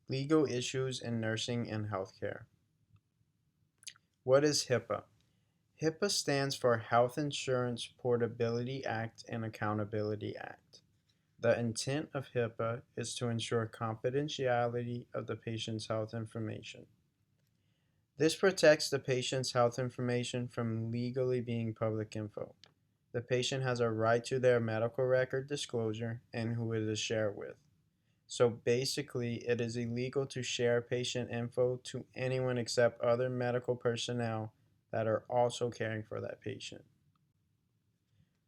Legal issues in nursing and healthcare. What is HIPAA? HIPAA stands for Health Insurance Portability Act and Accountability Act. The intent of HIPAA is to ensure confidentiality of the patient's health information. This protects the patient's health information from legally being public info. The patient has a right to their medical record disclosure and who it is shared with. So basically, it is illegal to share patient info to anyone except other medical personnel that are also caring for that patient.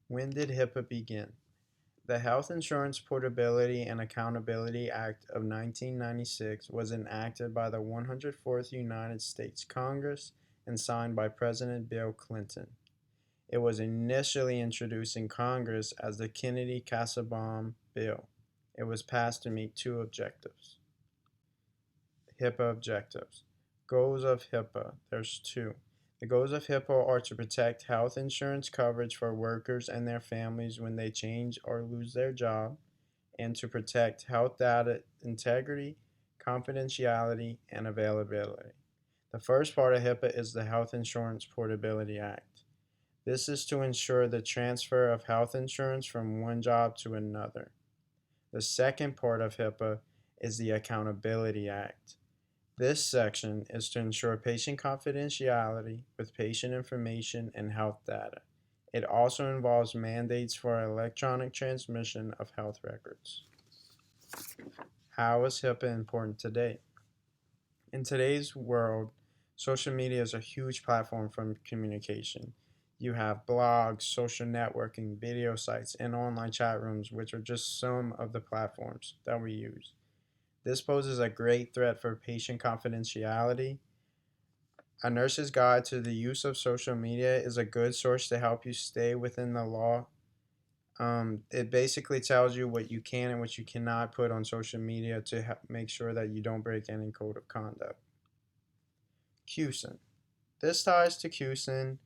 When did HIPAA begin? The Health Insurance Portability and Accountability Act of 1996 was enacted by the 104th United States Congress and signed by President Bill Clinton. It was initially introduced in Congress as the Kennedy-Kassebaum bill. It was passed to meet two objectives. HIPAA objectives. Goals of HIPAA. There's two. The goals of HIPAA are to protect health insurance coverage for workers and their families when they change or lose their job, and to protect health data integrity, confidentiality, and availability. The first part of HIPAA is the Health Insurance Portability Act. This is to ensure the transfer of health insurance from one job to another. The second part of HIPAA is the Accountability Act. This section is to ensure patient confidentiality with patient information and health data. It also involves mandates for electronic transmission of health records. How is HIPAA important today? In today's world, social media is a huge platform for communication. You have blogs, social networking, video sites, and online chat rooms, which are just some of the platforms that we use. This poses a great threat for patient confidentiality. A nurse's guide to the use of social media is a good source to help you stay within the law. It basically tells you what you can and what you cannot put on social media to make sure that you don't break any code of conduct. CUSIN. This ties to CUSIN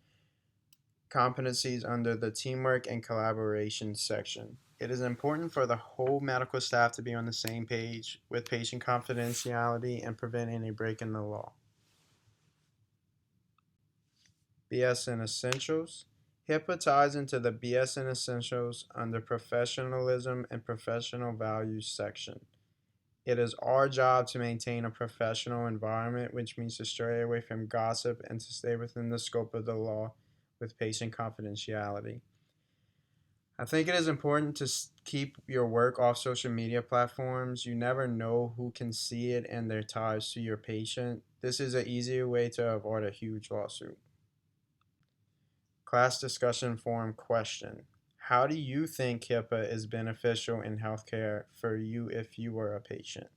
competencies under the teamwork and collaboration section. It is important for the whole medical staff to be on the same page with patient confidentiality and prevent any break in the law. BSN Essentials. HIPAA ties into the BSN Essentials under Professionalism and Professional Values section. It is our job to maintain a professional environment, which means to stray away from gossip and to stay within the scope of the law with patient confidentiality. I think it is important to keep your work off social media platforms. You never know who can see it and their ties to your patient. This is an easier way to avoid a huge lawsuit. Class discussion forum question. How do you think HIPAA is beneficial in healthcare for you if you were a patient?